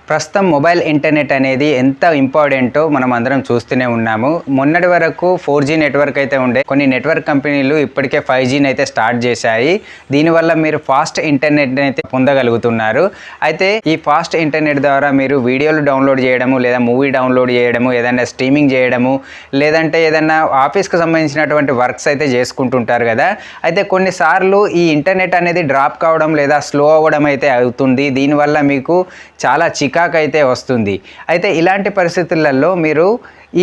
ప్రస్తుతం mobile internet అనేది ఎంత ఇంపార్టెంటో మనం అందరం చూస్తూనే ఉన్నాము. మొన్నటి వరకు 4G నెట్వర్క్ అయితే ఉండే, కొన్ని నెట్వర్క్ కంపెనీలు ఇప్పటికే 5Gని అయితే స్టార్ట్ చేశాయి. దీనివల్ల మీరు ఫాస్ట్ ఇంటర్నెట్ అయితే పొందగలుగుతున్నారు. అయితే ఈ ఫాస్ట్ ఇంటర్నెట్ ద్వారా మీరు వీడియోలు డౌన్లోడ్ చేయడము, లేదా మూవీ డౌన్లోడ్ చేయడము, ఏదైనా స్ట్రీమింగ్ చేయడము, లేదంటే ఏదైనా ఆఫీస్కి సంబంధించినటువంటి వర్క్స్ అయితే చేసుకుంటుంటారు కదా. అయితే కొన్నిసార్లు ఈ ఇంటర్నెట్ అనేది డ్రాప్ కావడం లేదా స్లో అవ్వడం అయితే అవుతుంది. దీనివల్ల మీకు చాలా చికాకు అయితే వస్తుంది. అయితే ఇలాంటి పరిస్థితులలో మీరు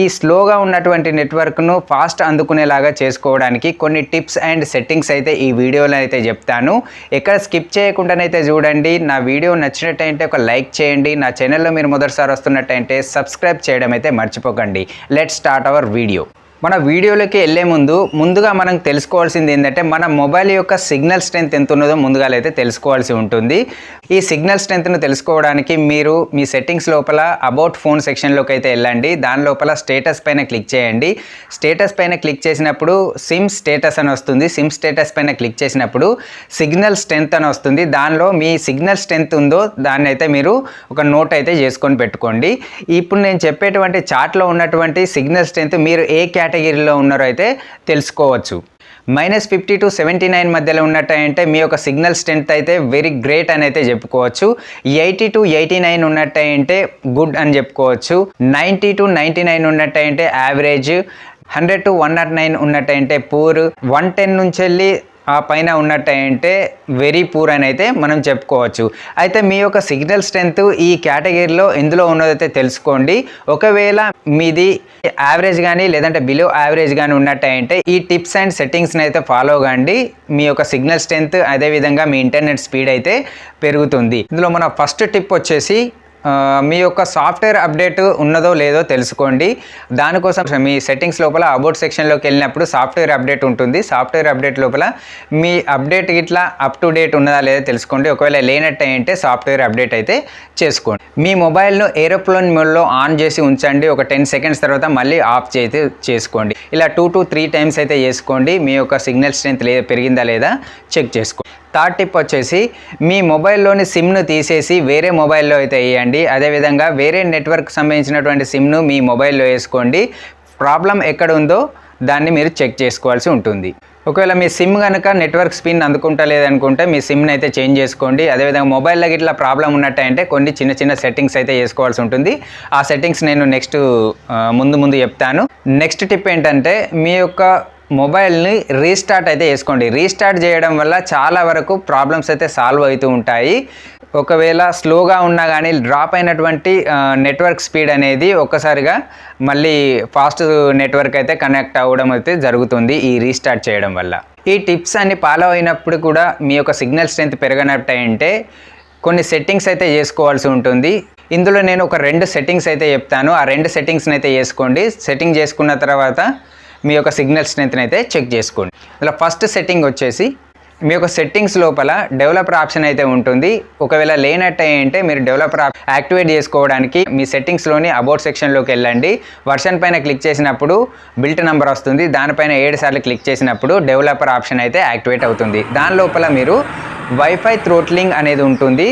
ఈ స్లోగా ఉన్నటువంటి నెట్వర్క్ను ఫాస్ట్ అందుకునేలాగా చేసుకోవడానికి కొన్ని టిప్స్ అండ్ సెట్టింగ్స్ అయితే ఈ వీడియోలో అయితే చెప్తాను. ఎక్కడ స్కిప్ చేయకుండానైతే చూడండి. నా వీడియో నచ్చినట్టయితే ఒక లైక్ చేయండి. నా ఛానల్లో మీరు మొదటిసారి వస్తున్నట్టయితే సబ్స్క్రైబ్ చేయడం అయితే మర్చిపోకండి. Let's start our video. మన వీడియోలోకి వెళ్ళే ముందుగా మనం తెలుసుకోవాల్సింది ఏంటంటే, మన మొబైల్ యొక్క సిగ్నల్ స్ట్రెంత్ ఎంత ఉన్నదో ముందుగా అయితే తెలుసుకోవాల్సి ఉంటుంది. ఈ సిగ్నల్ స్ట్రెంత్ను తెలుసుకోవడానికి మీరు మీ సెట్టింగ్స్ లోపల అబౌట్ ఫోన్ సెక్షన్లోకి అయితే వెళ్ళండి. దాని లోపల స్టేటస్ పైన క్లిక్ చేయండి. స్టేటస్ పైన క్లిక్ చేసినప్పుడు సిమ్ స్టేటస్ అని వస్తుంది. సిమ్ స్టేటస్ పైన క్లిక్ చేసినప్పుడు సిగ్నల్ స్ట్రెంత్ అని వస్తుంది. దానిలో మీ సిగ్నల్ స్ట్రెంత్ ఉందో దాన్ని అయితే మీరు ఒక నోట్ అయితే చేసుకొని పెట్టుకోండి. ఇప్పుడు నేను చెప్పేటువంటి చార్ట్లో ఉన్నటువంటి సిగ్నల్ స్ట్రెంత్ మీరు ఏ కేటగిరీలో ఉన్నారో అయితే తెలుసుకోవచ్చు. -50 to 79 మధ్యలో ఉన్నట్టయితే మీ యొక్క సిగ్నల్ స్ట్రెంత్ అయితే వెరీ గ్రేట్ అని అయితే చెప్పుకోవచ్చు. 80 to 89 ఉన్నట్టయితే గుడ్ అని చెప్పుకోవచ్చు. 90 to 99 ఉన్నట్టయితే యావరేజ్. 100 to 109 ఉన్నట్టయితే పూర్. 110 నుంచి వెళ్ళి ఆ పైన ఉన్నట్టయితే వెరీ పూర్ అని అయితే మనం చెప్పుకోవచ్చు. అయితే మీ యొక్క సిగ్నల్ స్ట్రెంత్ ఈ కేటగిరీలో ఎందులో ఉన్నదైతే తెలుసుకోండి. ఒకవేళ మీది యావరేజ్ కానీ లేదంటే బిలో యావరేజ్ కానీ ఉన్నట్టయితే ఈ టిప్స్ అండ్ సెట్టింగ్స్ని అయితే ఫాలో కండి. మీ యొక్క సిగ్నల్ స్ట్రెంత్ అదేవిధంగా మీ ఇంటర్నెట్ స్పీడ్ అయితే పెరుగుతుంది. ఇందులో మన ఫస్ట్ టిప్ వచ్చేసి మీ యొక్క సాఫ్ట్వేర్ అప్డేట్ ఉన్నదో లేదో తెలుసుకోండి. దానికోసం మీ సెట్టింగ్స్ లోపల అబౌట్ సెక్షన్లోకి వెళ్ళినప్పుడు సాఫ్ట్వేర్ అప్డేట్ ఉంటుంది. సాఫ్ట్వేర్ అప్డేట్ లోపల మీ అప్డేట్ ఇట్లా అప్ టు డేట్ ఉన్నదా లేదో తెలుసుకోండి. ఒకవేళ లేనట్టయితే సాఫ్ట్వేర్ అప్డేట్ అయితే చేసుకోండి. మీ మొబైల్ను ఏరోప్లేన్ మోడ్లో ఆన్ చేసి ఉంచండి. ఒక 10 సెకండ్స్ తర్వాత మళ్ళీ ఆఫ్ చేసి చేసుకోండి. ఇలా 2 to 3 టైమ్స్ అయితే చేసుకోండి. మీ యొక్క సిగ్నల్ స్ట్రెంత్ పెరిగిందా లేదా చెక్ చేసుకోండి. థర్డ్ టిప్ వచ్చేసి మీ మొబైల్లోని సిమ్ను తీసేసి వేరే మొబైల్లో అయితే వేయండి. అదేవిధంగా వేరే నెట్వర్క్ సంబంధించినటువంటి సిమ్ను మీ మొబైల్లో వేసుకోండి. ప్రాబ్లం ఎక్కడ ఉందో దాన్ని మీరు చెక్ చేసుకోవాల్సి ఉంటుంది. ఒకవేళ మీ సిమ్ కనుక నెట్వర్క్ స్పీడ్ అందుకుంటలేదనుకుంటే మీ సిమ్ని అయితే చేంజ్ చేసుకోండి. అదేవిధంగా మొబైల్లో ఇట్లా ప్రాబ్లం ఉన్నట్టయితే కొన్ని చిన్న సెట్టింగ్స్ అయితే చేసుకోవాల్సి ఉంటుంది. ఆ సెట్టింగ్స్ నేను నెక్స్ట్ ముందు చెప్తాను. నెక్స్ట్ టిప్ ఏంటంటే, మీ యొక్క మొబైల్ని రీస్టార్ట్ అయితే చేసుకోండి. రీస్టార్ట్ చేయడం వల్ల చాలా వరకు ప్రాబ్లమ్స్ అయితే సాల్వ్ అవుతూ ఉంటాయి. ఒకవేళ స్లోగా ఉన్నా కానీ డ్రాప్ అయినటువంటి నెట్వర్క్ స్పీడ్ అనేది ఒక్కసారిగా మళ్ళీ ఫాస్ట్ నెట్వర్క్ అయితే కనెక్ట్ అవ్వడం అయితే జరుగుతుంది ఈ రీస్టార్ట్ చేయడం వల్ల. ఈ టిప్స్ అన్ని ఫాలో అయినప్పుడు కూడా మీ యొక్క సిగ్నల్ స్ట్రెంత్ పెరగనట్టయితే కొన్ని సెట్టింగ్స్ అయితే చేసుకోవాల్సి ఉంటుంది. ఇందులో నేను ఒక 2 సెట్టింగ్స్ అయితే చెప్తాను. ఆ 2 సెట్టింగ్స్ని అయితే చేసుకోండి. సెట్టింగ్ చేసుకున్న తర్వాత మీ యొక్క సిగ్నల్ స్ట్రెంత్ని అయితే చెక్ చేసుకోండి. అలా ఫస్ట్ సెట్టింగ్ వచ్చేసి మీ యొక్క సెట్టింగ్స్ లోపల డెవలపర్ ఆప్షన్ అయితే ఉంటుంది. ఒకవేళ లేనట్టయితే మీరు డెవలపర్ యాక్టివేట్ చేసుకోవడానికి మీ సెట్టింగ్స్లోని అబౌట్ సెక్షన్లోకి వెళ్ళండి. వర్షన్ పైన క్లిక్ చేసినప్పుడు బిల్ట్ నెంబర్ వస్తుంది. దానిపైన 7 సార్లు క్లిక్ చేసినప్పుడు డెవలపర్ ఆప్షన్ అయితే యాక్టివేట్ అవుతుంది. దాని లోపల మీరు వైఫై థ్రోట్లింగ్ అనేది ఉంటుంది.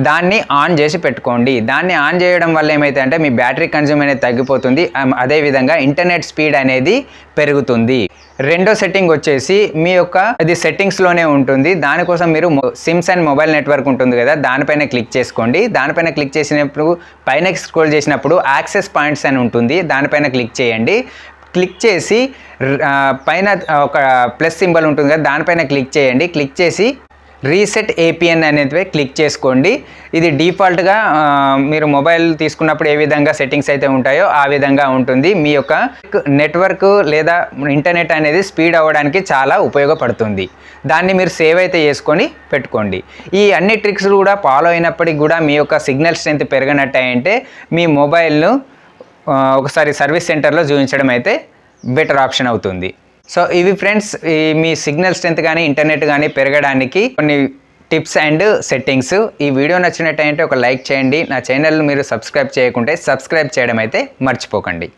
దాన్ని ఆన్ చేసి పెట్టుకోండి. దాన్ని ఆన్ చేయడం వల్ల ఏమైతే అంటే మీ బ్యాటరీ కన్జ్యూమ్ అనేది తగ్గిపోతుంది. అదేవిధంగా ఇంటర్నెట్ స్పీడ్ అనేది పెరుగుతుంది. రెండో సెట్టింగ్ వచ్చేసి మీ యొక్క అది సెట్టింగ్స్లోనే ఉంటుంది. దానికోసం మీరు సిమ్స్ అండ్ మొబైల్ నెట్వర్క్ ఉంటుంది కదా, దానిపైన క్లిక్ చేసుకోండి. దానిపైన క్లిక్ చేసినప్పుడు పైన స్క్రోల్ చేసినప్పుడు యాక్సెస్ పాయింట్స్ అని ఉంటుంది. దానిపైన క్లిక్ చేయండి. క్లిక్ చేసి పైన ఒక ప్లస్ సింబల్ ఉంటుంది కదా, దానిపైన క్లిక్ చేయండి. క్లిక్ చేసి రీసెట్ ఏపీఎన్ అనేది క్లిక్ చేసుకోండి. ఇది డిఫాల్ట్గా మీరు మొబైల్ తీసుకున్నప్పుడు ఏ విధంగా సెట్టింగ్స్ అయితే ఉంటాయో ఆ విధంగా ఉంటుంది. మీ యొక్క నెట్వర్క్ లేదా ఇంటర్నెట్ అనేది స్పీడ్ అవ్వడానికి చాలా ఉపయోగపడుతుంది. దాన్ని మీరు సేవ్ అయితే చేసుకొని పెట్టుకోండి. ఈ అన్ని ట్రిక్స్ కూడా ఫాలో అయినప్పటికీ కూడా మీ యొక్క సిగ్నల్ స్ట్రెంత్ పెరగనట్టయితే మీ మొబైల్ను ఒకసారి సర్వీస్ సెంటర్లో చూపించడం అయితే బెటర్ ఆప్షన్ అవుతుంది. సో ఇవి ఫ్రెండ్స్, మీ సిగ్నల్ స్ట్రెంత్ కానీ ఇంటర్నెట్ కానీ పెరగడానికి కొన్ని టిప్స్ అండ్ సెట్టింగ్స్. ఈ వీడియో నచ్చినట్టయితే ఒక లైక్ చేయండి. నా ఛానల్ మీరు సబ్స్క్రైబ్ చేయకుంటే సబ్స్క్రైబ్ చేయడం అయితే మర్చిపోకండి.